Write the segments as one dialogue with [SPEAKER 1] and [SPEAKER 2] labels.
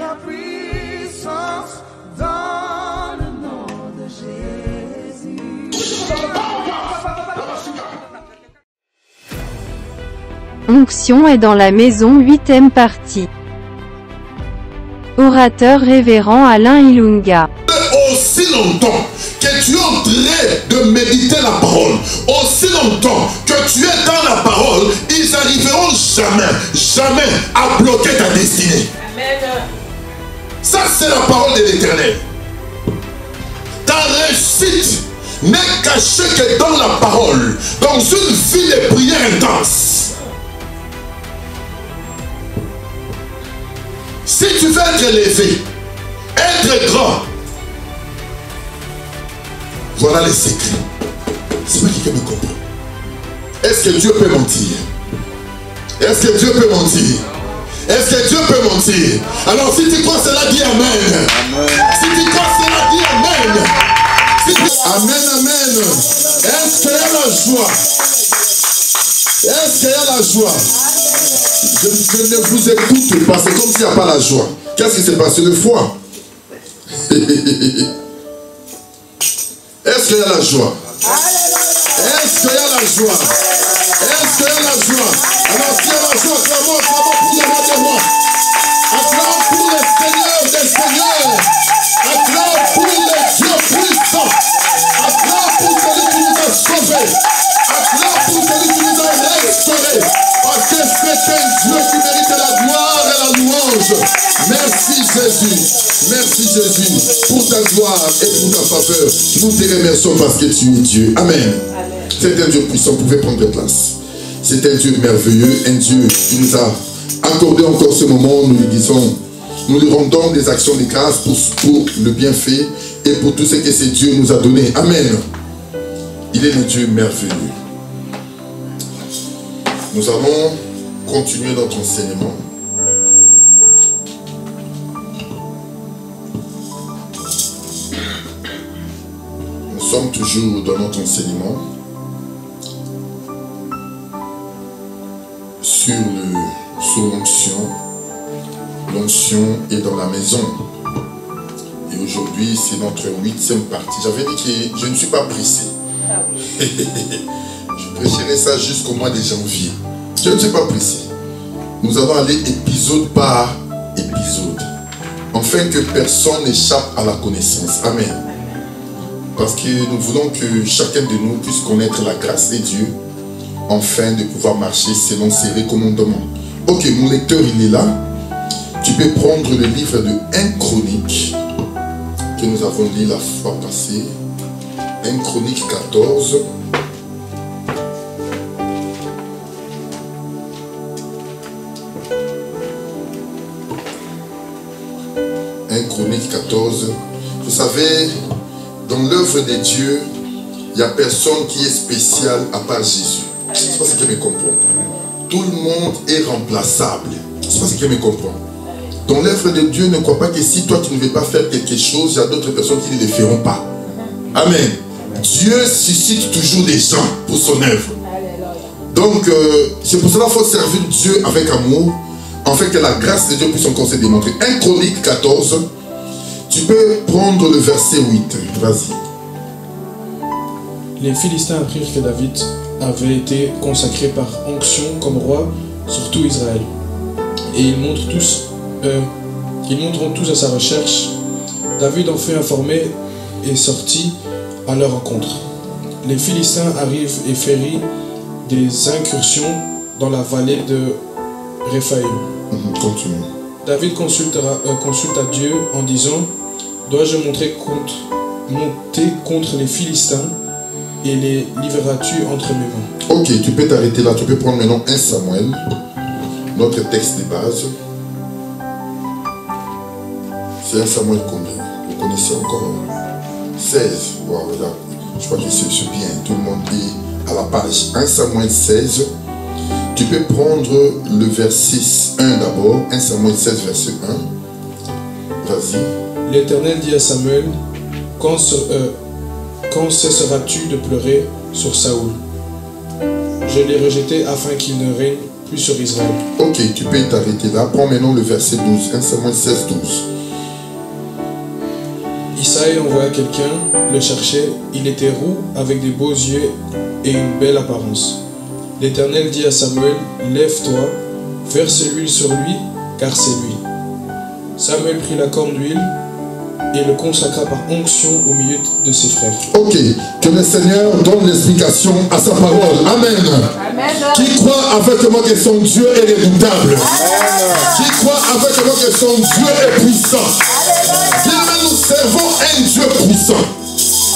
[SPEAKER 1] la puissance dans le nom de Jésus.
[SPEAKER 2] Onction est dans la maison, 8e partie. Orateur révérend Alain Ilunga.
[SPEAKER 3] Aussi longtemps que tu es en train de méditer la parole, aussi longtemps que tu es dans la parole, ils n'arriveront jamais à bloquer ta destinée.
[SPEAKER 4] Amen.
[SPEAKER 3] Ça, c'est la parole de l'Éternel. Ta réussite n'est cachée que dans la parole, dans une vie de prière intense. Si tu veux être élevé, être grand, voilà les secrets. C'est pas quelqu'un me comprend. Est-ce que Dieu peut mentir? Est-ce que Dieu peut mentir? Est-ce que Dieu peut mentir? Alors si tu crois cela, dis Amen. Si tu crois cela, dis Amen. Amen, Amen. Est-ce qu'il y a la joie? Est-ce qu'il y a la joie? Je ne vous écoute pas, c'est comme s'il n'y a pas la joie. Qu'est-ce qui s'est passé? Le foie. Est-ce qu'il y a la joie? Est-ce qu'il y a la joie? Est-ce qu'il y a la joie? Alors s'il y a la joie, acclamons pour le roi des rois. Acclamons pour le Seigneur des seigneurs. Acclamons pour le Dieu puissant. Acclamons pour celui qui nous a sauvés. Acclamons pour celui qui nous a restaurés. Parce que c'est un Dieu qui mérite la gloire et la louange. Merci Jésus. Merci Jésus pour ta gloire et pour ta faveur. Nous te remercions parce que tu es Dieu. Amen. C'est un Dieu puissant. Vous pouvez prendre place. C'est un Dieu merveilleux. Un Dieu qui nous a accordé encore ce moment. Nous lui disons, nous lui rendons des actions de grâce pour le bienfait et pour tout ce que ce Dieu nous a donné. Amen. Il est le Dieu merveilleux. Nous allons continuer notre enseignement. Nous sommes toujours dans notre enseignement sur l'onction. L'onction est dans la maison. Et aujourd'hui, c'est notre 8e partie. J'avais dit que je ne suis pas pressé.
[SPEAKER 4] Ah oui.
[SPEAKER 3] Je prêcherai ça jusqu'au mois de janvier. Je ne suis pas pressé. Nous allons aller épisode par épisode, afin que personne n'échappe à la connaissance. Amen. Parce que nous voulons que chacun de nous puisse connaître la grâce de Dieu, afin de pouvoir marcher selon ses recommandements. Ok, mon lecteur il est là. Tu peux prendre le livre de 1 Chronique que nous avons lu la fois passée. 1 Chronique 14. 1 Chronique 14. Vous savez, dans l'œuvre de Dieu, il n'y a personne qui est spécial à part Jésus. C'est pas ce qui me comprend. Tout le monde est remplaçable. C'est pas ce qui me comprend. Dans l'œuvre de Dieu, ne crois pas que si toi tu ne veux pas faire quelque chose, il y a d'autres personnes qui ne le feront pas. Amen. Dieu suscite toujours des gens pour son œuvre. Donc, c'est pour cela qu'il faut servir Dieu avec amour, afin que la grâce de Dieu puisse encore se démontrer. 1 Chronique 14, tu peux prendre le verset 8. Vas-y.
[SPEAKER 5] Les Philistins apprirent que David avait été consacré par onction comme roi sur tout Israël. Et ils monteront tous à sa recherche. David en fut informé et sortit à leur rencontre. Les Philistins arrivent et ferient des incursions dans la vallée de Réphaïm.
[SPEAKER 3] Continue.
[SPEAKER 5] David consulta Dieu en disant: dois-je monter contre les Philistins et les livreras-tu entre mes mains?
[SPEAKER 3] Ok, tu peux t'arrêter là. Tu peux prendre maintenant 1 Samuel, notre texte de base. C'est 1 Samuel combien? Vous connaissez encore? 16. Wow, là, je crois que c'est bien. Tout le monde est à la page. 1 Samuel 16. Tu peux prendre le verset 1 d'abord. 1 Samuel 16, verset 1. Vas-y.
[SPEAKER 5] L'Éternel dit à Samuel: quand cesseras-tu de pleurer sur Saoul? Je l'ai rejeté afin qu'il ne règne plus sur Israël.
[SPEAKER 3] Ok, tu peux t'arrêter là. Prends maintenant le verset 12. 1 Samuel 16, 12.
[SPEAKER 5] Isaïe envoya quelqu'un le chercher. Il était roux, avec des beaux yeux et une belle apparence. L'Éternel dit à Samuel, lève-toi, verse l'huile sur lui, car c'est lui. Samuel prit la corne d'huile et le consacra par onction au milieu de ses frères.
[SPEAKER 3] Ok, que le Seigneur donne l'explication à sa parole. Amen.
[SPEAKER 4] Amen.
[SPEAKER 3] Qui croit avec moi que son Dieu est redoutable. Qui croit avec moi que son Dieu est puissant. Bien, nous servons un Dieu puissant.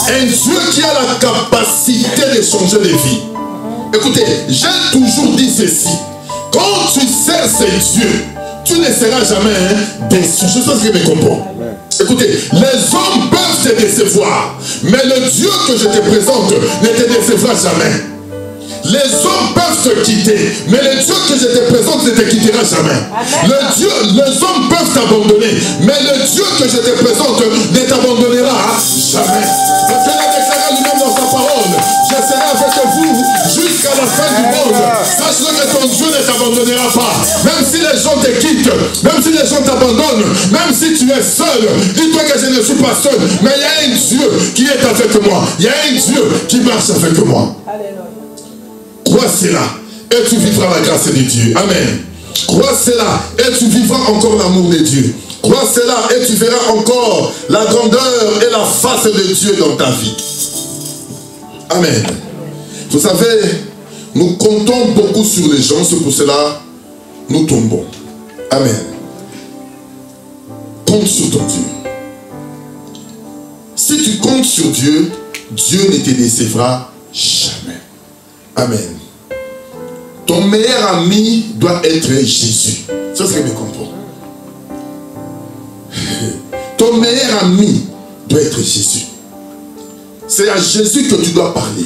[SPEAKER 3] Un Dieu qui a la capacité de changer les vies. Écoutez, j'ai toujours dit ceci. Quand tu sers ces dieux, tu ne seras jamais déçu. Je sais ce que je me comprends. Écoutez, les hommes peuvent te décevoir, mais le Dieu que je te présente ne te décevra jamais. Les hommes peuvent te quitter, mais le Dieu que je te présente ne te quittera jamais. Les hommes peuvent t'abandonner, mais le Dieu que je te présente ne t'abandonnera jamais. Parce qu'il a déclaré lui-même dans sa parole, je serai avec vous jusqu'à la fin du monde. Sache-le que ton Dieu ne t'abandonnera pas. Même si les gens te quittent, même si les gens t'abandonnent, même si tu es seul, dis-toi que je ne suis pas seul, mais il y a un Dieu qui est avec moi. Il y a un Dieu qui marche avec moi.
[SPEAKER 4] Alléluia.
[SPEAKER 3] Crois cela et tu vivras la grâce de Dieu. Amen. Crois cela et tu vivras encore l'amour de Dieu. Crois cela et tu verras encore la grandeur et la face de Dieu dans ta vie. Amen. Vous savez, nous comptons beaucoup sur les gens, c'est pour cela nous tombons. Amen. Compte sur ton Dieu. Si tu comptes sur Dieu, Dieu ne te décevra jamais. Amen. Ton meilleur ami doit être Jésus. C'est ce que je comprends. Ton meilleur ami doit être Jésus. C'est à Jésus que tu dois parler.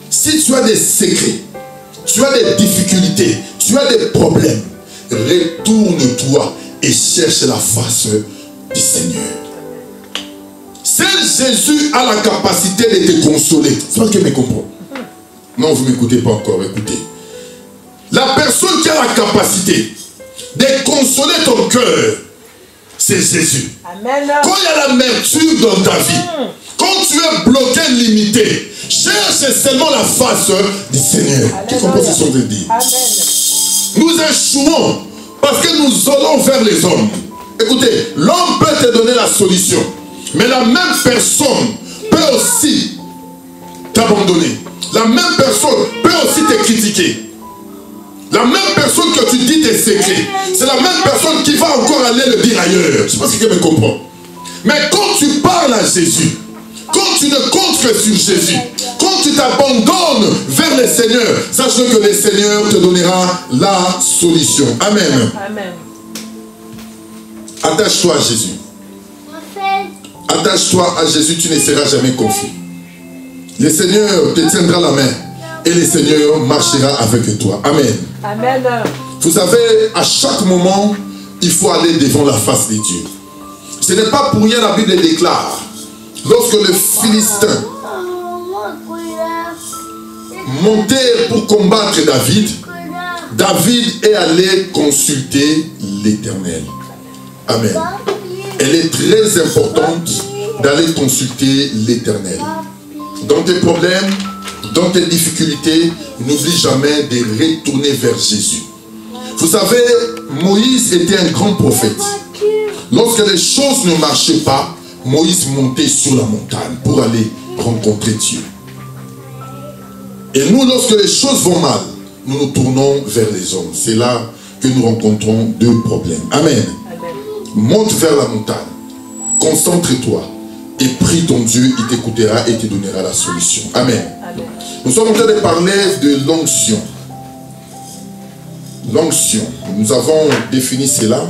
[SPEAKER 3] Si tu as des secrets, tu as des difficultés, tu as des problèmes, retourne-toi et cherche la face du Seigneur. Seul Jésus a la capacité de te consoler. C'est ce que je comprends. Non, vous ne m'écoutez pas encore, écoutez. La personne qui a la capacité de consoler ton cœur, c'est Jésus.
[SPEAKER 4] Amen.
[SPEAKER 3] Quand il y a l'amertume dans ta vie, quand tu es bloqué, limité, cherche seulement la face du Seigneur. Tu comprends ce que je veux dire?
[SPEAKER 4] Amen.
[SPEAKER 3] Nous échouons parce que nous allons vers les hommes. Écoutez, l'homme peut te donner la solution, mais la même personne peut aussi t'abandonner. La même personne peut aussi te critiquer. La même personne que tu dis tes secrets, c'est la même personne qui va encore aller le dire ailleurs. Je ne sais pas si tu me comprends. Mais quand tu parles à Jésus, quand tu ne comptes que sur Jésus, quand tu t'abandonnes vers le Seigneur, sache que le Seigneur te donnera la solution. Amen.
[SPEAKER 4] Amen.
[SPEAKER 3] Attache-toi à Jésus. Attache-toi à Jésus, tu ne seras jamais confus. Le Seigneur te tiendra la main et le Seigneur marchera avec toi. Amen.
[SPEAKER 4] Amen.
[SPEAKER 3] Vous savez, à chaque moment, il faut aller devant la face de Dieu. Ce n'est pas pour rien la Bible déclare. Lorsque les Philistins montaient pour combattre David, David est allé consulter l'Éternel. Amen. Elle est très importante d'aller consulter l'Éternel. Dans tes problèmes, dans tes difficultés, n'oublie jamais de retourner vers Jésus. Vous savez, Moïse était un grand prophète. Lorsque les choses ne marchaient pas, Moïse montait sur la montagne pour aller rencontrer Dieu. Et nous, lorsque les choses vont mal, nous nous tournons vers les hommes. C'est là que nous rencontrons deux problèmes. Amen. Monte vers la montagne, concentre-toi et prie ton Dieu, il t'écoutera et te donnera la solution. Amen. Nous sommes en train de parler de l'onction. L'onction. Nous avons défini cela,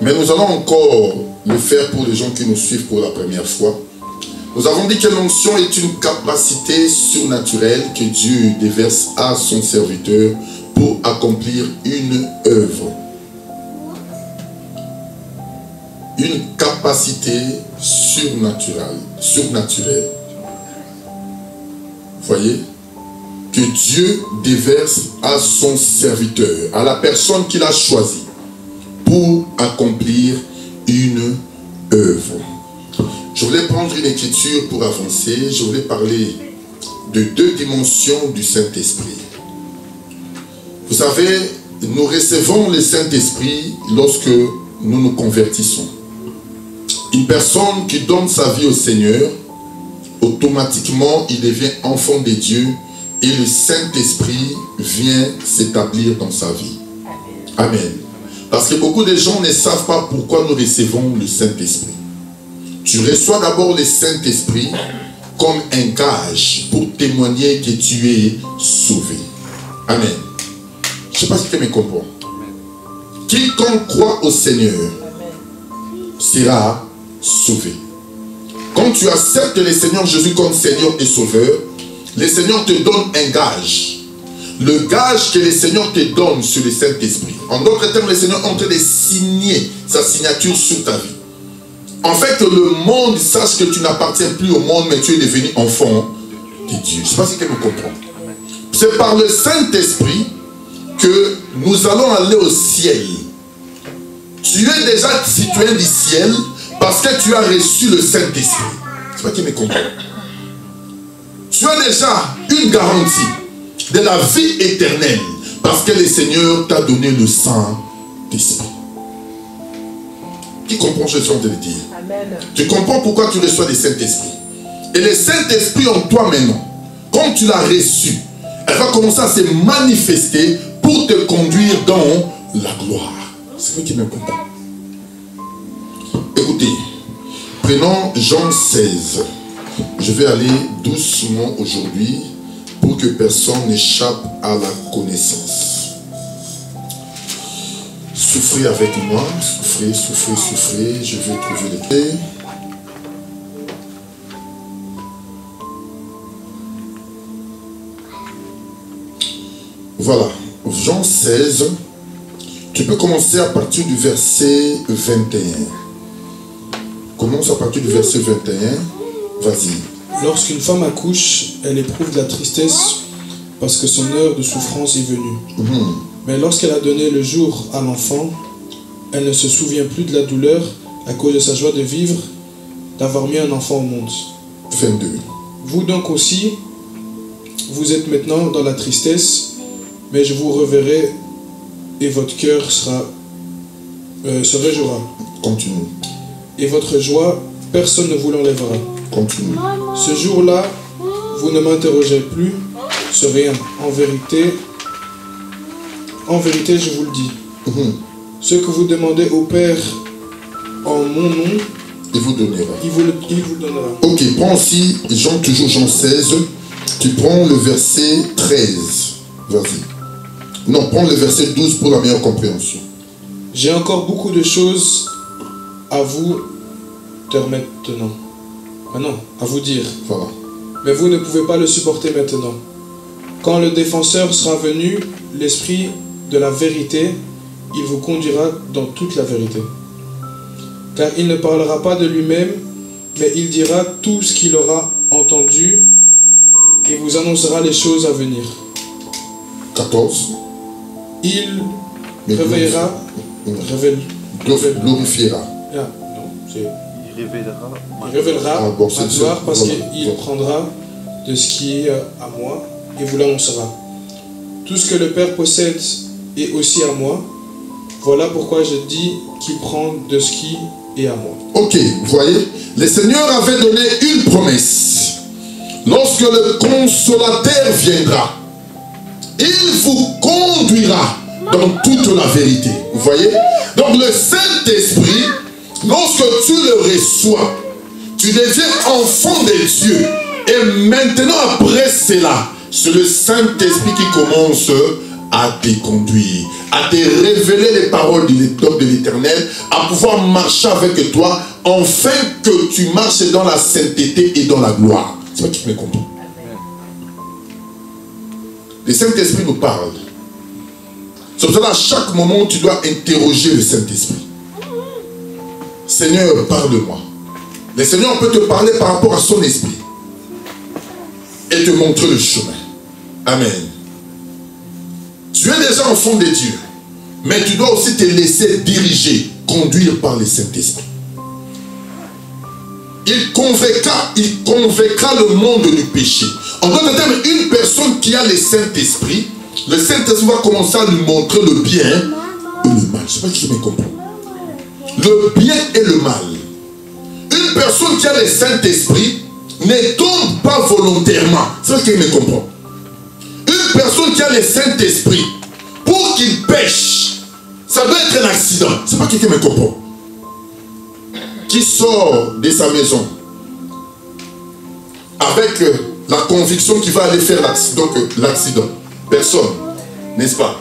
[SPEAKER 3] mais nous allons encore le faire pour les gens qui nous suivent pour la première fois. Nous avons dit que l'onction est une capacité surnaturelle que Dieu déverse à son serviteur pour accomplir une œuvre. Une capacité surnaturelle. Voyez? que Dieu déverse à son serviteur, à la personne qu'il a choisie pour accomplir une œuvre. Je voulais prendre une écriture pour avancer. Je voulais parler de deux dimensions du Saint-Esprit. Vous savez, nous recevons le Saint-Esprit lorsque nous nous convertissons. Une personne qui donne sa vie au Seigneur, automatiquement, il devient enfant de Dieu et le Saint-Esprit vient s'établir dans sa vie. Amen. Parce que beaucoup de gens ne savent pas pourquoi nous recevons le Saint-Esprit. Tu reçois d'abord le Saint-Esprit comme un gage pour témoigner que tu es sauvé. Amen. Je ne sais pas si tu me comprends. Quiconque croit au Seigneur sera sauvé. Quand tu acceptes le Seigneur Jésus comme Seigneur et Sauveur, le Seigneur te donne un gage. Le gage que le Seigneur te donne sur le Saint-Esprit. En d'autres termes, le Seigneur est en train de signer sa signature sur ta vie. En fait, que le monde sache que tu n'appartiens plus au monde, mais tu es devenu enfant de Dieu. Je ne sais pas si tu me comprends. C'est par le Saint-Esprit que nous allons aller au ciel. Tu es déjà citoyen du ciel parce que tu as reçu le Saint-Esprit. Je ne sais pas qui me comprend. Tu as déjà une garantie de la vie éternelle parce que le Seigneur t'a donné le Saint-Esprit. Qui comprend ce que je suis en train de dire? Amen. Tu comprends pourquoi tu reçois le Saint-Esprit. Et le Saint-Esprit en toi maintenant, comme tu l'as reçu, elle va commencer à se manifester pour te conduire dans la gloire. C'est vous qui me comprend. Écoutez, prenons Jean 16. Je vais aller doucement aujourd'hui pour que personne n'échappe à la connaissance. Souffrez avec moi, souffrez, souffrez, souffrez. Je vais trouver les clés. Voilà, Jean 16. Tu peux commencer à partir du verset 21. Commence à partir du verset 21. Vas-y.
[SPEAKER 5] Lorsqu'une femme accouche, elle éprouve de la tristesse parce que son heure de souffrance est venue. Mais lorsqu'elle a donné le jour à l'enfant, elle ne se souvient plus de la douleur à cause de sa joie de vivre, d'avoir mis un enfant au monde.
[SPEAKER 3] 22.
[SPEAKER 5] Vous donc aussi, vous êtes maintenant dans la tristesse, mais je vous reverrai et votre cœur se réjouira.
[SPEAKER 3] Continue.
[SPEAKER 5] Et votre joie, personne ne vous l'enlèvera.
[SPEAKER 3] Continue.
[SPEAKER 5] Ce jour-là, vous ne m'interrogez plus sur rien. En vérité, je vous le dis. Ce que vous demandez au Père en mon nom,
[SPEAKER 3] il vous donnera.
[SPEAKER 5] Il vous donnera.
[SPEAKER 3] Ok, prends aussi toujours Jean 16. Tu prends le verset 13. Vas-y. Non, prends le verset 12 pour la meilleure compréhension.
[SPEAKER 5] J'ai encore beaucoup de choses à vous dire maintenant. Maintenant, à vous dire.
[SPEAKER 3] Voilà.
[SPEAKER 5] Mais vous ne pouvez pas le supporter maintenant. Quand le défenseur sera venu, l'esprit de la vérité, il vous conduira dans toute la vérité. Car il ne parlera pas de lui-même, mais il dira tout ce qu'il aura entendu et vous annoncera les choses à venir.
[SPEAKER 3] 14.
[SPEAKER 5] Il réveillera.
[SPEAKER 3] Glorifiera.
[SPEAKER 5] Il révélera ma gloire parce qu'il prendra de ce qui est à moi et vous l'annoncera. Tout ce que le Père possède est aussi à moi. Voilà pourquoi je dis qu'il prend de ce qui est à moi.
[SPEAKER 3] Ok, vous voyez, le Seigneur avait donné une promesse. Lorsque le Consolateur viendra, il vous conduira dans toute la vérité. Vous voyez? Donc le Saint-Esprit, lorsque tu le reçois, tu deviens enfant de Dieu. Et maintenant, après cela, c'est le Saint-Esprit qui commence à te conduire, à te révéler les paroles de l'Éternel, à pouvoir marcher avec toi, afin que tu marches dans la sainteté et dans la gloire. C'est pas que tu me comprends. Le Saint-Esprit nous parle. C'est pour ça qu'à chaque moment, tu dois interroger le Saint-Esprit. Seigneur, parle-moi. Le Seigneur peut te parler par rapport à son esprit et te montrer le chemin. Amen. Tu es déjà enfant de Dieu, mais tu dois aussi te laisser diriger, conduire par le Saint-Esprit. Il convaincra le monde du péché. En d'autres termes, une personne qui a le Saint-Esprit va commencer à lui montrer le bien et le mal. Je ne sais pas si je me comprends. Le bien et le mal. Une personne qui a le Saint-Esprit ne tombe pas volontairement. C'est vrai qu'il me comprend. Une personne qui a le Saint-Esprit, pour qu'il pêche, ça doit être un accident. C'est pas quelqu'un qui me comprend. Qui sort de sa maison avec la conviction qu'il va aller faire l'accident. Personne, n'est-ce pas?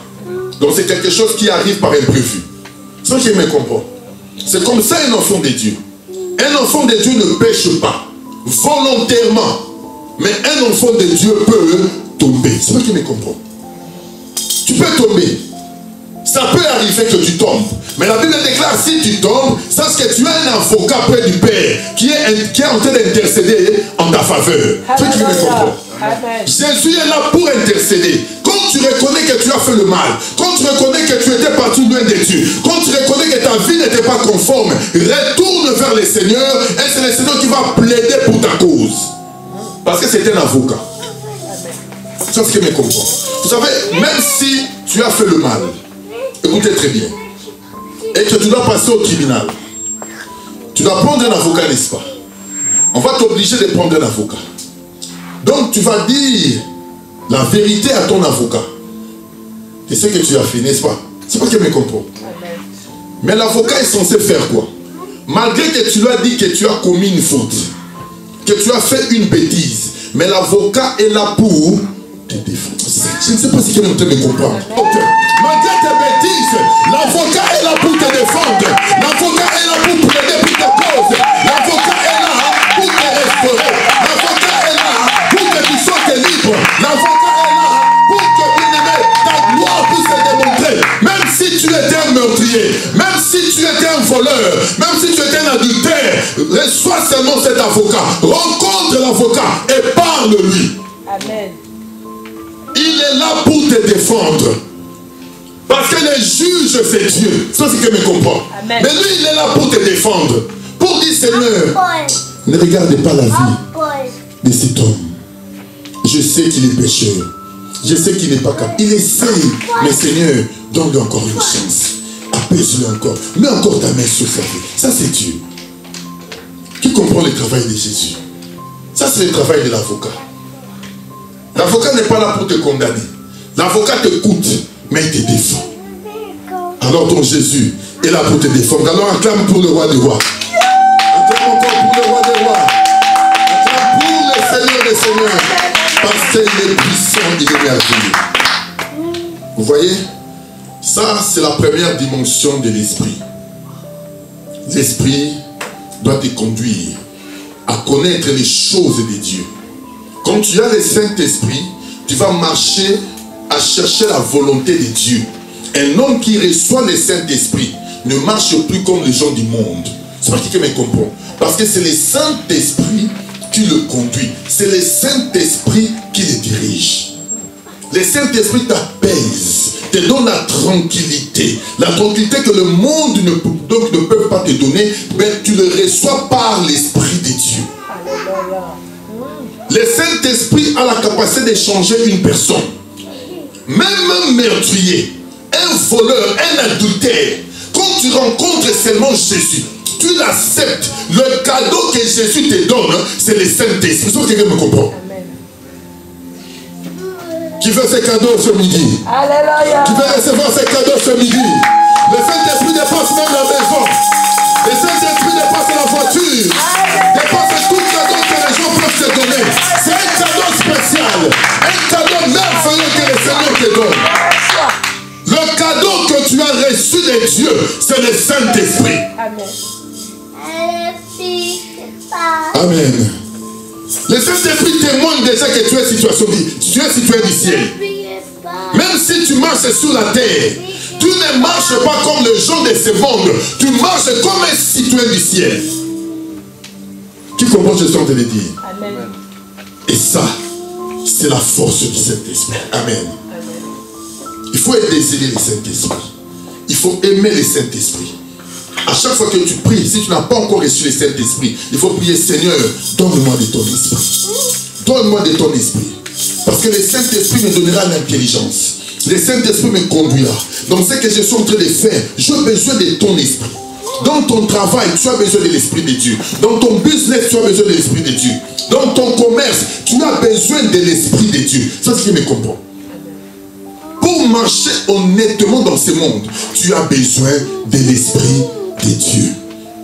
[SPEAKER 3] Donc c'est quelque chose qui arrive par imprévu. C'est vrai qu'il me comprend. C'est comme ça un enfant de Dieu. Un enfant de Dieu ne pêche pas volontairement. Mais un enfant de Dieu peut tomber. C'est vrai qu'il me comprend. Tu peux tomber. Ça peut arriver que tu tombes. Mais la Bible déclare, si tu tombes, sache que tu as un avocat près du Père qui est en train d'intercéder en ta faveur. C'est vrai qu'il me comprend. Jésus est là pour intercéder. Quand tu reconnais que tu as fait le mal, quand tu reconnais que tu étais parti loin de Dieu, quand tu reconnais que ta vie n'était pas conforme, retourne vers le Seigneur et c'est le Seigneur qui va plaider pour ta cause. Parce que c'est un avocat. C'est ce qui me comprend. Vous savez, même si tu as fait le mal, écoutez très bien, et que tu dois passer au tribunal, tu dois prendre un avocat, n'est-ce pas? On va t'obliger de prendre un avocat. Donc tu vas dire la vérité à ton avocat. C'est ce que tu as fait, n'est-ce pas? C'est pas qu'il me comprend. Mais l'avocat est censé faire quoi? Malgré que tu lui as dit que tu as commis une faute, que tu as fait une bêtise, mais l'avocat est là pour te défendre. Je ne sais pas si quelqu'un me comprend. Malgré tes bêtises, l'avocat est là pour te défendre. L'avocat est là pour plaider pour ta cause. L'avocat est là pour te restaurer. L'avocat est là pour que tu sois libre. L'avocat est là pour que, bien-aimé, ta gloire puisse se démontrer. Même si tu étais un meurtrier, même si tu étais un voleur, même si tu étais un adultère, reçois seulement cet avocat. Rencontre l'avocat et parle-lui.
[SPEAKER 4] Amen.
[SPEAKER 3] Il est là pour te défendre. Parce que le juge, c'est Dieu. C'est ce que me comprend. Amen. Mais lui, il est là pour te défendre. Pour dire, Seigneur, ne regardez pas la vie de cet homme. Je sais qu'il est pécheur. Je sais qu'il n'est pas capable. Il essaye. Mais Seigneur, donne-lui encore une chance. Apaise-le encore. Mets encore ta main sur sa vie. Ça, c'est Dieu. Qui comprend le travail de Jésus? Ça, c'est le travail de l'avocat. L'avocat n'est pas là pour te condamner. L'avocat t'écoute, mais il te défend. Alors ton Jésus est là pour te défendre. Alors acclame pour le roi des rois. Acclame encore pour le roi des rois. Acclame pour le Seigneur des seigneurs. Parce qu'il est puissant, il est merveilleux. Vous voyez? Ça, c'est la première dimension de l'esprit. L'esprit doit te conduire à connaître les choses de Dieu. Quand tu as le Saint-Esprit, tu vas marcher à chercher la volonté de Dieu. Un homme qui reçoit le Saint-Esprit ne marche plus comme les gens du monde. C'est pas qui me comprend. Parce que c'est le Saint-Esprit qui le conduit. C'est le Saint-Esprit qui le dirige. Le Saint-Esprit t'apaise, te donne la tranquillité. La tranquillité que le monde ne peut pas te donner, mais tu le reçois par l'Esprit de Dieu. Alléluia. Le Saint-Esprit a la capacité de changer une personne. Même un meurtrier, un voleur, un adultère, quand tu rencontres seulement Jésus, tu l'acceptes. Le cadeau que Jésus te donne, c'est le Saint-Esprit. C'est ce que quelqu'un me comprend. Amen. Qui veut ce cadeau ce midi? Alléluia. Qui veut recevoir ce cadeau ce midi? Le Saint-Esprit dépasse même la maison. Le Saint-Esprit dépasse la voiture. Dépasse tout cadeau que les gens peuvent te donner. C'est un cadeau spécial. Un cadeau merveilleux que le Seigneur te donne. Le cadeau que tu as reçu de Dieu, c'est le Saint-Esprit. Amen. Amen. Le Saint-Esprit témoigne déjà que tu es citoyen du ciel. Même si tu marches sur la terre, tu ne marches pas comme les gens de ce monde. Tu marches comme un citoyen du ciel. Qui comprend ce que je suis en train de dire? Amen. Et ça, c'est la force du Saint-Esprit. Amen. Il faut désirer le Saint-Esprit. Il faut aimer le Saint-Esprit. À chaque fois que tu pries, si tu n'as pas encore reçu le Saint-Esprit, il faut prier, Seigneur, donne-moi de ton esprit. Donne-moi de ton esprit. Parce que le Saint-Esprit me donnera l'intelligence. Le Saint-Esprit me conduira. Donc ce que je suis en train de faire, j'ai besoin de ton esprit. Dans ton travail, tu as besoin de l'Esprit de Dieu. Dans ton business, tu as besoin de l'Esprit de Dieu. Dans ton commerce, tu as besoin de l'Esprit de Dieu. Ça, c'est ce qui me comprend. Pour marcher honnêtement dans ce monde, tu as besoin de l'Esprit de Dieu.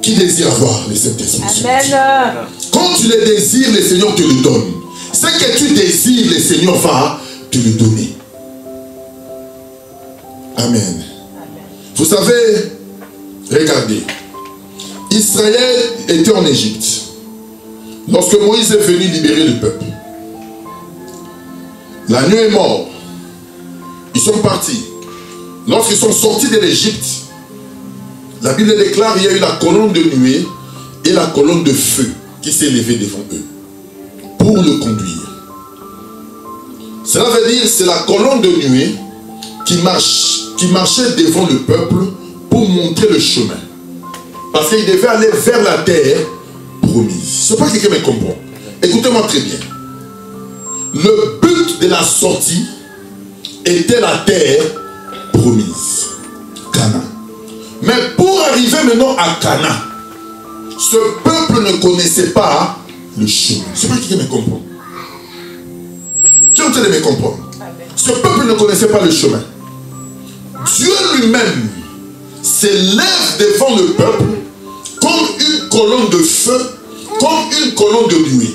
[SPEAKER 3] Qui désire avoir le Saint-Esprit? Amen. Quand tu le désires, le Seigneur te le donne. Ce que tu désires, le Seigneur va te le donner. Amen. Vous savez, regardez, Israël était en Égypte. Lorsque Moïse est venu libérer le peuple, l'agneau est mort. Ils sont partis. Lorsqu'ils sont sortis de l'Égypte, la Bible déclare qu'il y a eu la colonne de nuée et la colonne de feu qui s'est levée devant eux pour le conduire. Cela veut dire que c'est la colonne de nuée qui marchait devant le peuple pour montrer le chemin. Parce qu'il devait aller vers la terre promise. Je ne sais pas si quelqu'un me comprend. Écoutez-moi très bien. Le but de la sortie était la terre promise. Canaan. Mais pour arriver maintenant à Canaan, ce peuple ne connaissait pas le chemin. Je ne sais pas qui me comprend. Qui ont de me comprendre? Ce peuple ne connaissait pas le chemin. Dieu lui-même s'élève devant le peuple comme une colonne de feu, comme une colonne de nuée.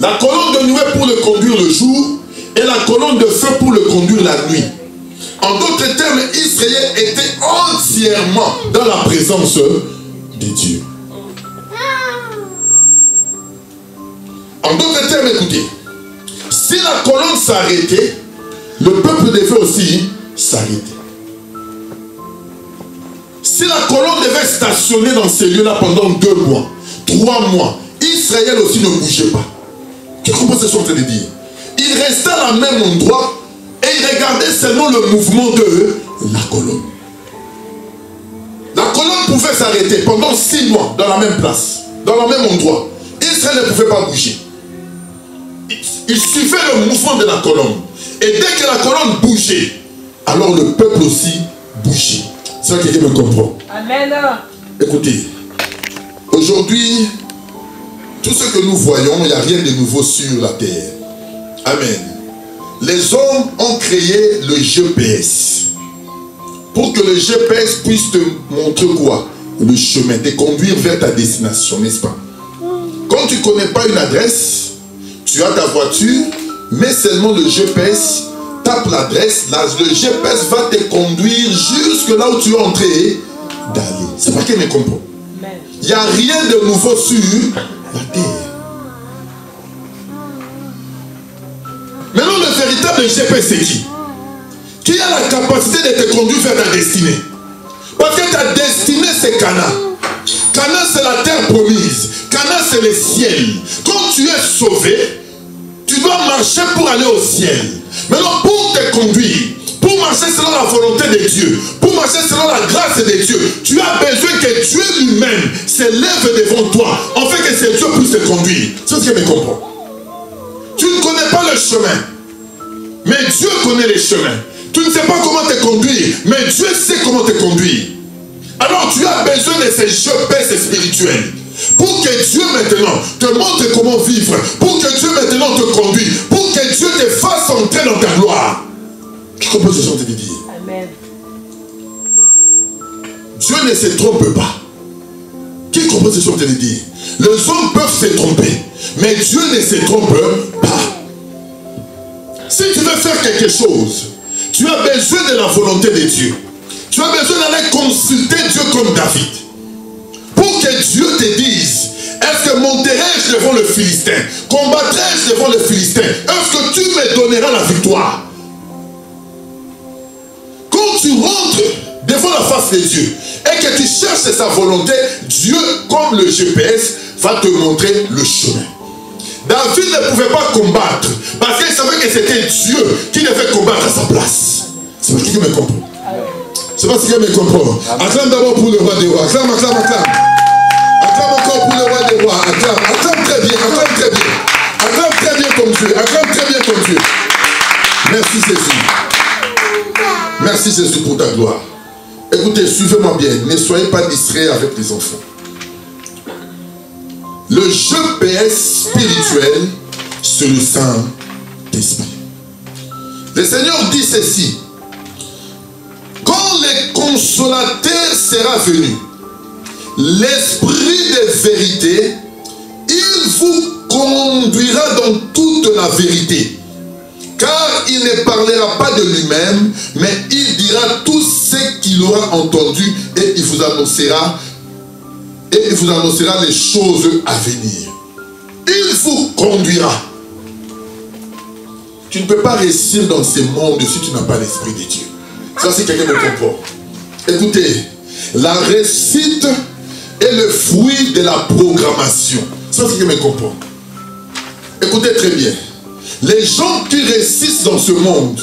[SPEAKER 3] La colonne de nuée pour le conduire le jour et la colonne de feu pour le conduire la nuit. En d'autres termes, Israël était entièrement dans la présence de Dieu. En d'autres termes, écoutez, si la colonne s'arrêtait, le peuple devait aussi s'arrêter. Si la colonne devait stationner dans ces lieux-là pendant 2 mois, 3 mois, Israël aussi ne bougeait pas. Qu'est-ce que je suis en train de dire? Il restait à la même endroit et il regardait seulement le mouvement de la colonne. La colonne pouvait s'arrêter pendant 6 mois dans la même place, dans le même endroit. Israël ne pouvait pas bouger. Il suivait le mouvement de la colonne. Et dès que la colonne bougeait, alors le peuple aussi bougeait. C'est ça que quelqu'un me comprend. Amen. Écoutez, aujourd'hui, tout ce que nous voyons, il n'y a rien de nouveau sur la terre. Amen. Les hommes ont créé le GPS. Pour que le GPS puisse te montrer quoi? Le chemin, te conduire vers ta destination, n'est-ce pas? Quand tu ne connais pas une adresse, tu as ta voiture, mais seulement le GPS tape l'adresse, le GPS va te conduire jusque là où tu es en train d'aller. C'est pas qu'il me comprend. Il n'y a rien de nouveau sur la terre. Maintenant, le véritable GPS, c'est qui? Qui a la capacité de te conduire vers ta destinée? Parce que ta destinée, c'est Canaan. Canaan, c'est la terre promise. Canaan, c'est le ciel. Quand tu es sauvé, tu dois marcher pour aller au ciel. Maintenant, pour te conduire, pour marcher selon la volonté de Dieu, pour marcher selon la grâce de Dieu, tu as besoin que Dieu lui-même s'élève devant toi, afin que ce Dieu puisse te conduire. C'est ce que me comprend. Tu ne connais pas le chemin, mais Dieu connaît les chemins. Tu ne sais pas comment te conduire, mais Dieu sait comment te conduire. Alors tu as besoin de ces GPS spirituels. Pour que Dieu maintenant te montre comment vivre. Pour que Dieu maintenant te conduise. Pour que Dieu te fasse entrer dans ta gloire. Tu comprends ce que je suis en train de dire? Amen. Dieu ne se trompe pas. Qui comprend ce que je suis en train de dire? Les hommes peuvent se tromper, mais Dieu ne se trompe pas. Si tu veux faire quelque chose, tu as besoin de la volonté de Dieu. Tu as besoin d'aller consulter Dieu comme David. Pour que Dieu te dise, est-ce que monterai-je devant le Philistin? Combattrai-je devant le Philistin? Est-ce que tu me donneras la victoire? Quand tu rentres devant la face de Dieu et que tu cherches sa volonté, Dieu, comme le GPS, va te montrer le chemin. David ne pouvait pas combattre parce qu'il savait que c'était Dieu qui devait combattre à sa place. C'est pas ce qu'il me comprend. C'est pas ce qu'il me comprend. Acclame d'abord pour le roi des rois. Acclame, acclame, acclame. Acclame encore pour le roi des rois. Acclame, acclame très bien, acclame très bien. Acclame très bien ton Dieu. Acclame très bien ton Dieu. Merci Jésus. Merci Jésus pour ta gloire. Écoutez, suivez-moi bien. Ne soyez pas distraits avec les enfants. Le GPS spirituel, c'est le Saint-Esprit. Le Seigneur dit ceci. Quand le consolateur sera venu, l'Esprit de vérité, il vous conduira dans toute la vérité. Car il ne parlera pas de lui-même, mais il dira tout ce qu'il aura entendu et il vous annoncera les choses à venir. Il vous conduira. Tu ne peux pas réussir dans ce monde si tu n'as pas l'Esprit de Dieu. Ça, c'est quelqu'un me comprend. Écoutez, la réussite est le fruit de la programmation. Ça, c'est quelqu'un me comprend. Écoutez très bien. Les gens qui réussissent dans ce monde,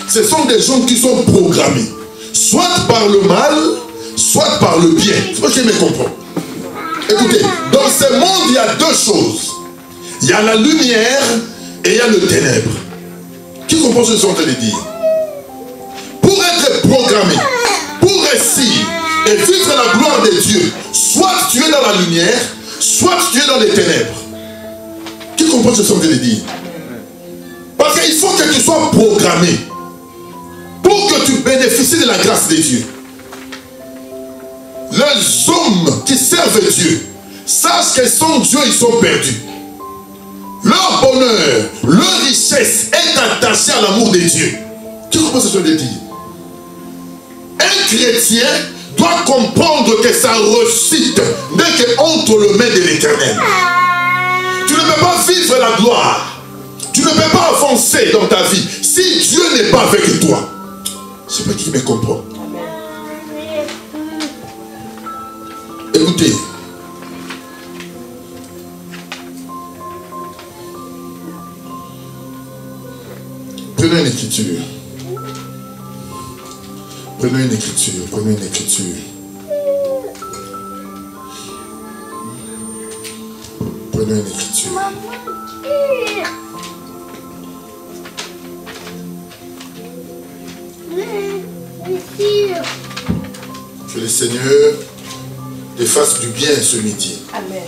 [SPEAKER 3] ce sont des gens qui sont programmés. Soit par le mal, soit par le bien. C'est pas ce qu'il me comprend. Écoutez, dans ce monde, il y a deux choses. Il y a la lumière et il y a le ténèbre. Qui comprend ce que je suis en train de dire? Pour être programmé, pour réussir et vivre la gloire de Dieu, soit tu es dans la lumière, soit tu es dans les ténèbres. Qui comprend ce que je suis en train de dire? Parce qu'il faut que tu sois programmé pour que tu bénéficies de la grâce de Dieu. Les hommes qui servent Dieu sachent que sans Dieu, ils sont perdus. Leur bonheur, leur richesse est attachée à l'amour de Dieu. Tu comprends ce que je veux dire? Un chrétien doit comprendre que sa réussite n'est qu'entre les mains de l'Éternel. Tu ne peux pas vivre la gloire. Tu ne peux pas avancer dans ta vie si Dieu n'est pas avec toi. Je ne sais pas qui me comprend. Écoutez. Prenons une écriture. Prenons une écriture. Prenons une écriture. Prenons une écriture. Que le Seigneur te fasse du bien ce midi.
[SPEAKER 4] Amen.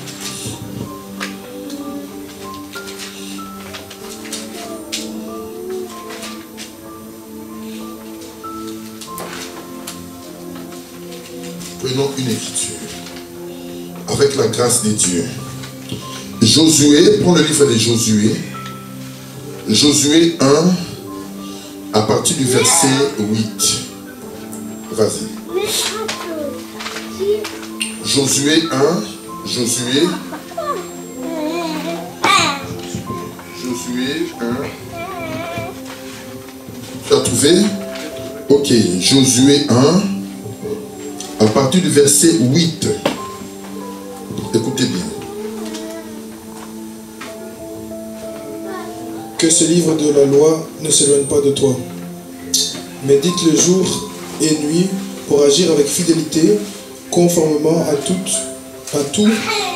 [SPEAKER 3] Prenons une écriture. Avec la grâce de Dieu. Josué, prends le livre de Josué. Josué 1, à partir du verset 8. Vas-y. Josué 1, Josué 1. Tu as trouvé? Ok, Josué 1, à partir du verset 8. Écoutez bien.
[SPEAKER 5] Que ce livre de la loi ne s'éloigne pas de toi. Médite le jour et nuit pour agir avec fidélité, conformément à tout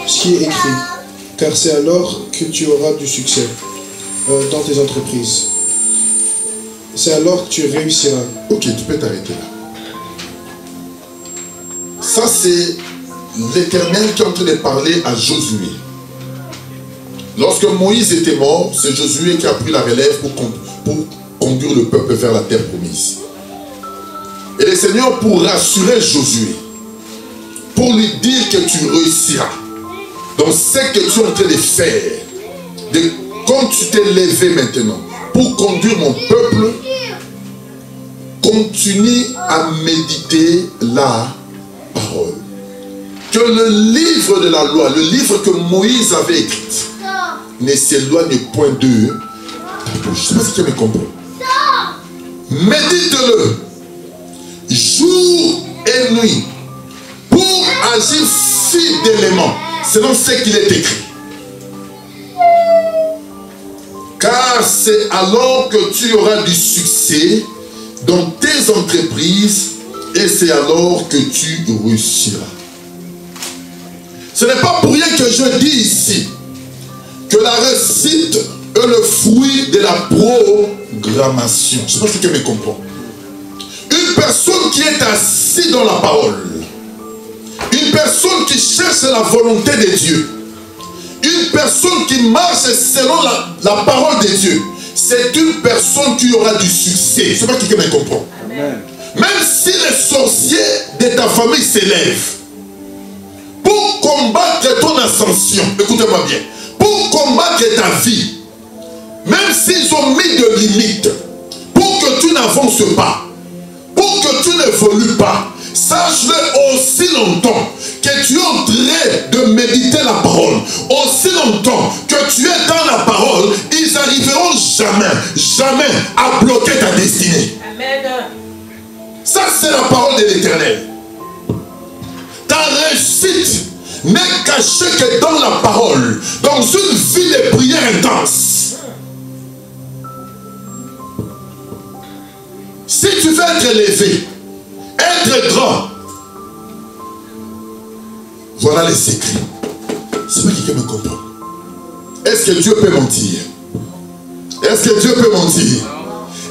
[SPEAKER 5] ce qui est écrit. Car c'est alors que tu auras du succès dans tes entreprises. C'est alors que tu réussiras.
[SPEAKER 3] Ok, tu peux t'arrêter là. Ça, c'est l'Éternel qui est en train de parler à Josué. Lorsque Moïse était mort, c'est Josué qui a pris la relève pour conduire le peuple vers la terre promise. Et le Seigneur, pour rassurer Josué, pour lui dire que tu réussiras dans ce que tu es en train de faire, quand tu t'es levé maintenant pour conduire mon peuple, continue à méditer la parole. Que le livre de la loi, le livre que Moïse avait écrit, ne s'éloigne point de ta bouche. Je ne sais pas si tu me comprends. Médite-le jour et nuit pour agir fidèlement selon ce qu'il est écrit. Car c'est alors que tu auras du succès dans tes entreprises et c'est alors que tu réussiras. Ce n'est pas pour rien que je dis ici que la réussite est le fruit de la programmation. Je ne sais pas si quelqu'un me comprend. Une personne qui est assise dans la parole, une personne qui cherche la volonté de Dieu, une personne qui marche selon la parole de Dieu, c'est une personne qui aura du succès. Je ne sais pas si quelqu'un me comprend. Amen. Même si les sorciers de ta famille s'élèvent pour combattre ton ascension, écoutez-moi bien, pour combattre ta vie, même s'ils ont mis de limites pour que tu n'avances pas, pour que tu n'évolues pas, sache-le aussi longtemps que tu es en train de méditer la parole, aussi longtemps que tu es dans la parole, ils n'arriveront jamais à bloquer ta destinée. Amen. Ça, c'est la parole de l'Éternel. Ta réussite n'est cachée que dans la parole, dans une vie de prière intense. Si tu veux être élevé, être grand, voilà les secrets. C'est pas quelqu'un me comprend. Est-ce que Dieu peut mentir? Est-ce que Dieu peut mentir?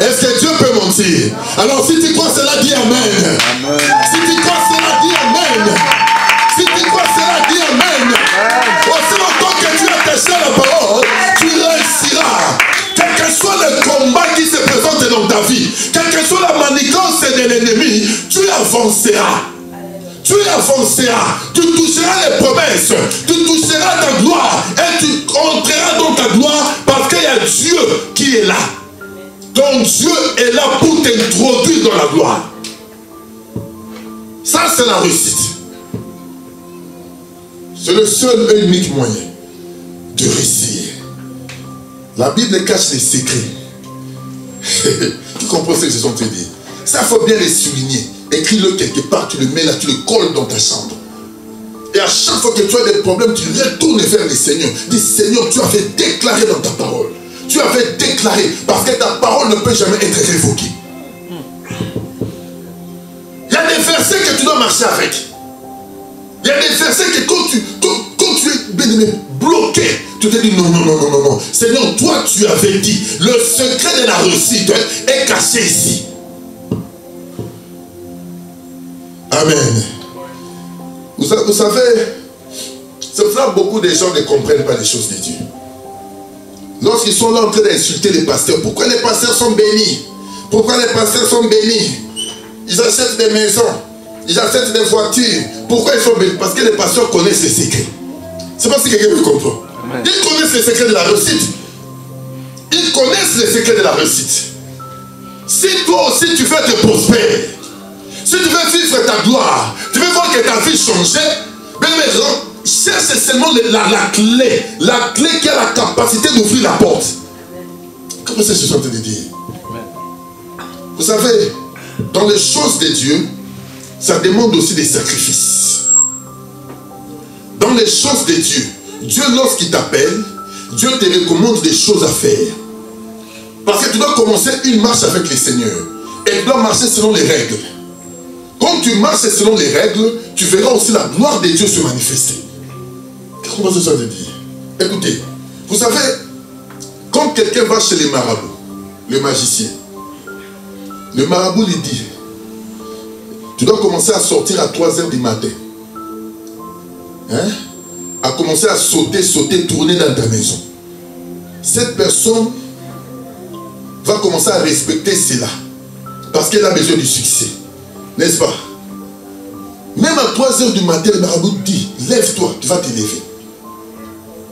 [SPEAKER 3] Est-ce que Dieu peut mentir? Alors si tu crois cela, dis Amen. Amen. Si tu crois cela, dis Amen. Si tu crois cela, dis Amen. Aussi longtemps que tu as attaché à la parole, tu réussiras. Quel que soit le combat qui se présente dans ta vie, quelle que soit la manigance de l'ennemi, tu avanceras. Tu avanceras, tu toucheras les promesses, tu toucheras ta gloire et tu entreras dans ta gloire parce qu'il y a Dieu qui est là. Donc Dieu est là pour t'introduire dans la gloire. Ça, c'est la réussite. C'est le seul et unique moyen de réussir. La Bible cache les secrets. Tu comprends ce que je suis en train de dire? Ça, il faut bien les souligner. Écris-le quelque part, tu le mets là, tu le colles dans ta chambre. Et à chaque fois que tu as des problèmes, tu retournes vers le Seigneur. Dis, Seigneur, tu avais déclaré dans ta parole. Tu avais déclaré, parce que ta parole ne peut jamais être révoquée. Il y a des versets que tu dois marcher avec. Il y a des versets que quand tu es bien bloqué, tu te dis non. Seigneur, toi tu avais dit, le secret de la réussite est caché ici. Amen. Vous savez, c'est pour ça que beaucoup de gens ne comprennent pas les choses de Dieu. Lorsqu'ils sont là en train d'insulter les pasteurs, pourquoi les pasteurs sont bénis? Pourquoi les pasteurs sont bénis? Ils achètent des maisons, ils achètent des voitures. Pourquoi ils sont bénis? Parce que les pasteurs connaissent les secrets. C'est pas si quelqu'un me comprend. Amen. Ils connaissent les secrets de la réussite. Ils connaissent les secrets de la réussite. Si toi aussi tu veux te prospérer, si tu veux vivre ta gloire, tu veux voir que ta vie change, cherche seulement la clé qui a la capacité d'ouvrir la porte. Comment c'est ce que je suis en train de dire? Vous savez, dans les choses de Dieu, ça demande aussi des sacrifices. Dans les choses de Dieu, Dieu lorsqu'il t'appelle, Dieu te recommande des choses à faire. Parce que tu dois commencer une marche avec le Seigneur. Et tu dois marcher selon les règles. Quand tu marches selon les règles, tu verras aussi la gloire de Dieu se manifester. Comment ça veut dire? Écoutez, vous savez, quand quelqu'un va chez les marabouts, le magicien, le marabout lui dit, tu dois commencer à sortir à 3h du matin. Hein? À commencer à sauter, tourner dans ta maison. Cette personne va commencer à respecter cela. Parce qu'elle a besoin du succès. N'est-ce pas? Même à 3h du matin, le marabout dit, lève-toi, tu vas te lever.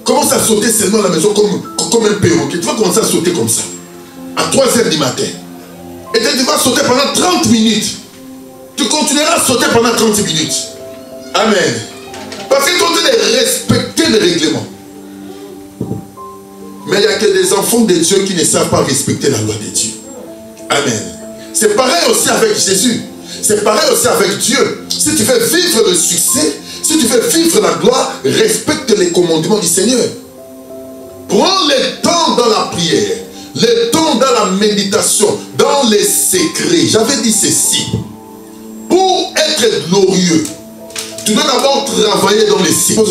[SPEAKER 3] Commence à sauter seulement à la maison comme un perroquet. Tu vas commencer à sauter comme ça. À 3h du matin. Et tu vas sauter pendant 30 minutes. Tu continueras à sauter pendant 30 minutes. Amen. Parce que tu dois respecter les règlements. Mais il n'y a que des enfants de Dieu qui ne savent pas respecter la loi de Dieu. Amen. C'est pareil aussi avec Jésus. C'est pareil aussi avec Dieu. Si tu veux vivre le succès, si tu veux vivre la gloire, respecte les commandements du Seigneur. Prends le temps dans la prière, le temps dans la méditation, dans les secrets. J'avais dit ceci. Pour être glorieux, tu dois d'abord travailler dans les secrets.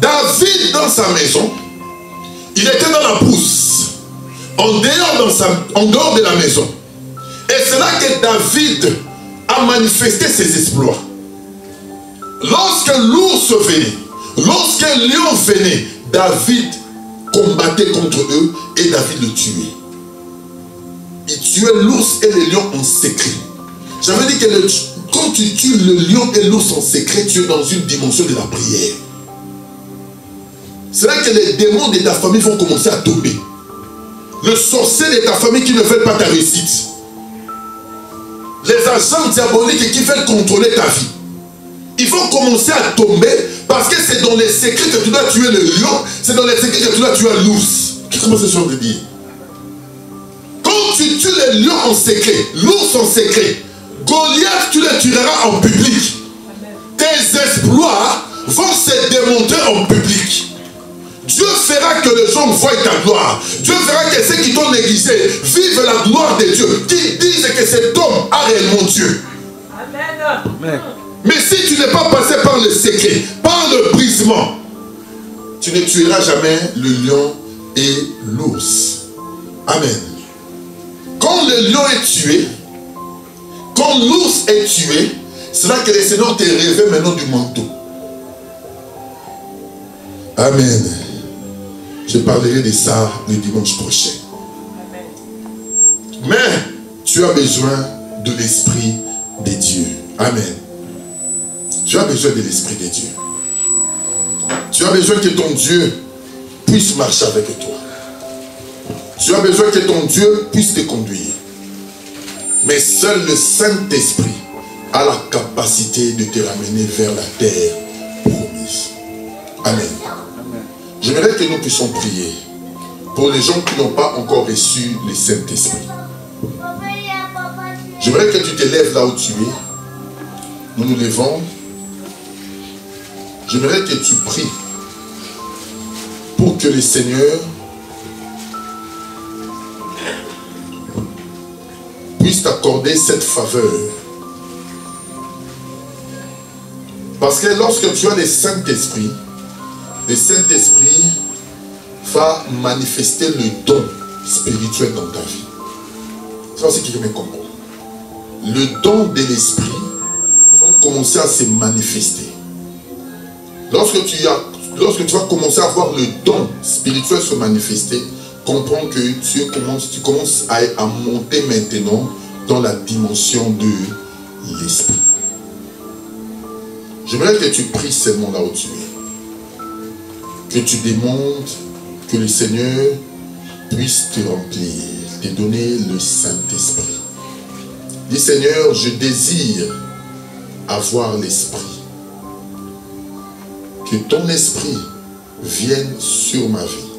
[SPEAKER 3] David, dans sa maison, il était dans la brousse, en dehors de la maison. Et c'est là que David a manifesté ses exploits. Lorsque l'ours venait, lorsque un lion venait, David combattait contre eux et David le tuait. Il tuait l'ours et le lion en secret. J'avais dit que quand tu tues le lion et l'ours en secret, tu es dans une dimension de la prière. C'est là que les démons de ta famille vont commencer à tomber. Le sorcier de ta famille qui ne veut pas ta réussite. Les agents diaboliques qui veulent contrôler ta vie. Ils vont commencer à tomber parce que c'est dans les secrets que tu dois tuer le lion, c'est dans les secrets que tu dois tuer l'ours. Comment c'est ça de dire? Quand tu tues les lions en secret, l'ours en secret, Goliath, tu le tueras en public. Tes exploits vont se démontrer en public. Dieu fera que les gens voient ta gloire. Dieu fera que ceux qui t'ont négligé vivent la gloire de Dieu. Qui disent que cet homme a réellement Dieu. Amen. Mais si tu n'es pas passé par le secret, par le brisement, tu ne tueras jamais le lion et l'ours. Amen. Quand le lion est tué, quand l'ours est tué, c'est là que le Seigneur te révèle maintenant du manteau. Amen. Je parlerai de ça le dimanche prochain. Amen. Mais tu as besoin de l'Esprit de Dieu. Amen. Tu as besoin de l'Esprit de Dieu. Tu as besoin que ton Dieu puisse marcher avec toi. Tu as besoin que ton Dieu puisse te conduire. Mais seul le Saint-Esprit a la capacité de te ramener vers la terre promise. Amen. J'aimerais que nous puissions prier pour les gens qui n'ont pas encore reçu le Saint-Esprit. J'aimerais que tu te lèves là où tu es. Nous nous levons. J'aimerais que tu pries pour que le Seigneur puisse t'accorder cette faveur. Parce que lorsque tu as le Saint-Esprit va manifester le don spirituel dans ta vie. C'est ce qui me comprend. Le don de l'Esprit va commencer à se manifester. Lorsque tu vas commencer à voir le don spirituel se manifester, comprends que tu commences à monter maintenant dans la dimension de l'Esprit. J'aimerais que tu pries seulement là où tu es. Que tu demandes que le Seigneur puisse te remplir, te donner le Saint-Esprit. Dis Seigneur, je désire avoir l'Esprit. Que ton Esprit vienne sur ma vie.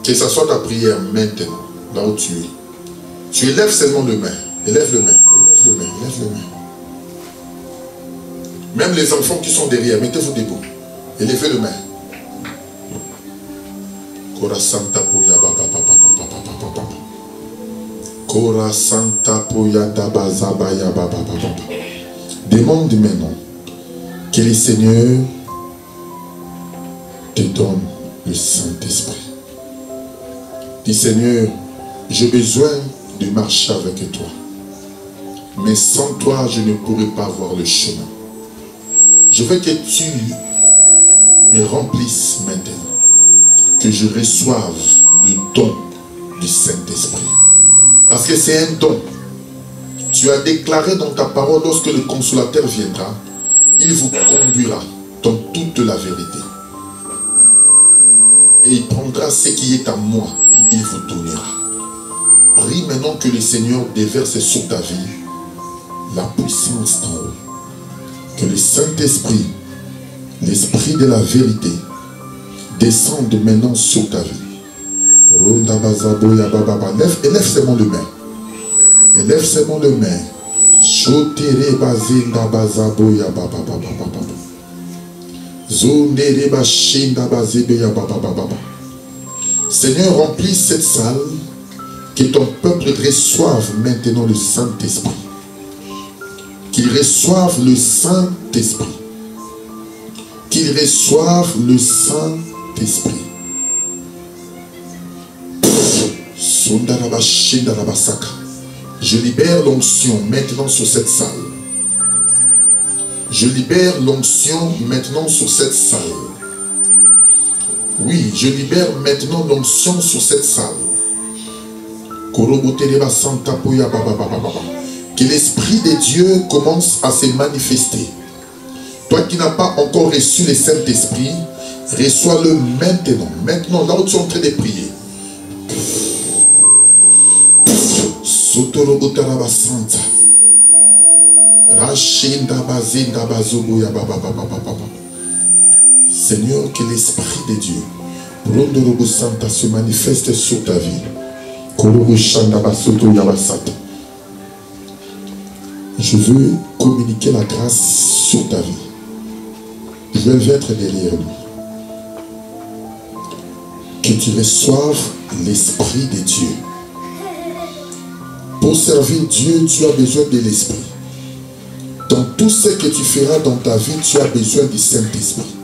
[SPEAKER 3] Que ce soit ta prière maintenant, là où tu es. Tu élèves seulement le main. Élève le main. Élève le main. Élève le main. Même les enfants qui sont derrière, mettez-vous debout. Élevez le main. Kora Santa Poya Baba Papa Papa Papa. Kora Santa Poya Daba Zabaya Baba Papa. Demande maintenant que le Seigneur te donne le Saint-Esprit. Dis Seigneur, j'ai besoin de marcher avec toi. Mais sans toi, je ne pourrai pas voir le chemin. Je veux que tu me remplisses maintenant. Que je reçoive le don du Saint-Esprit. Parce que c'est un don. Tu as déclaré dans ta parole, lorsque le consolateur viendra, il vous conduira dans toute la vérité. Et il prendra ce qui est à moi et il vous donnera. Prie maintenant que le Seigneur déverse sur ta vie la puissance d'en haut. Que le Saint-Esprit, l'Esprit de la vérité, descende maintenant sur ta vie. Élève seulement le main. Élève seulement le main. Seigneur, remplis cette salle, que ton peuple reçoive maintenant le Saint-Esprit. Qu'il reçoive le Saint-Esprit. Qu'il reçoive le Saint-Esprit. Je libère l'onction maintenant sur cette salle. Je libère l'onction maintenant sur cette salle. Oui, je libère maintenant l'onction sur cette salle. Que l'Esprit de Dieu commence à se manifester. Toi qui n'as pas encore reçu le Saint-Esprit, reçois-le maintenant. Maintenant, là où tu es en train de prier. Seigneur, que l'Esprit de Dieu se manifeste sur ta vie. Je veux communiquer la grâce sur ta vie. Je veux être derrière lui. Que tu reçoives l'Esprit de Dieu. Pour servir Dieu, tu as besoin de l'Esprit. Dans tout ce que tu feras dans ta vie, tu as besoin du Saint-Esprit.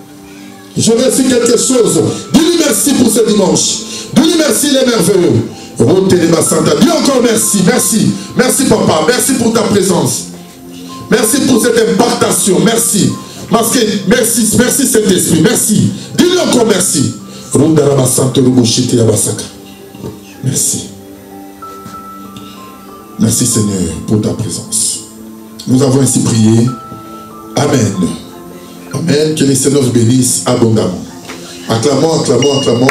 [SPEAKER 3] Je vais dire quelque chose. Dis-lui merci pour ce dimanche. Dis-lui merci, il est merveilleux. Dis encore merci, merci. Merci papa, merci pour ta présence. Merci pour cette impartation, merci. Parce que merci, merci Saint-Esprit, merci. Dis-lui encore merci. Merci. Merci Seigneur pour ta présence. Nous avons ainsi prié. Amen. Amen. Que les Seigneur bénisse abondamment. Acclamons, acclamons, acclamons.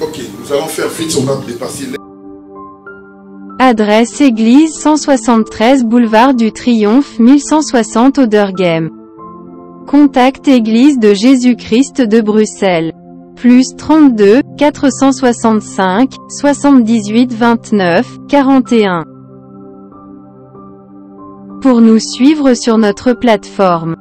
[SPEAKER 3] Ok, nous allons faire vite, on va dépasser.
[SPEAKER 2] Adresse église 173 boulevard du Triomphe 1160 Oderghem. Contact Église de Jésus-Christ de Bruxelles. Plus 32 465 78 29 41. Pour nous suivre sur notre plateforme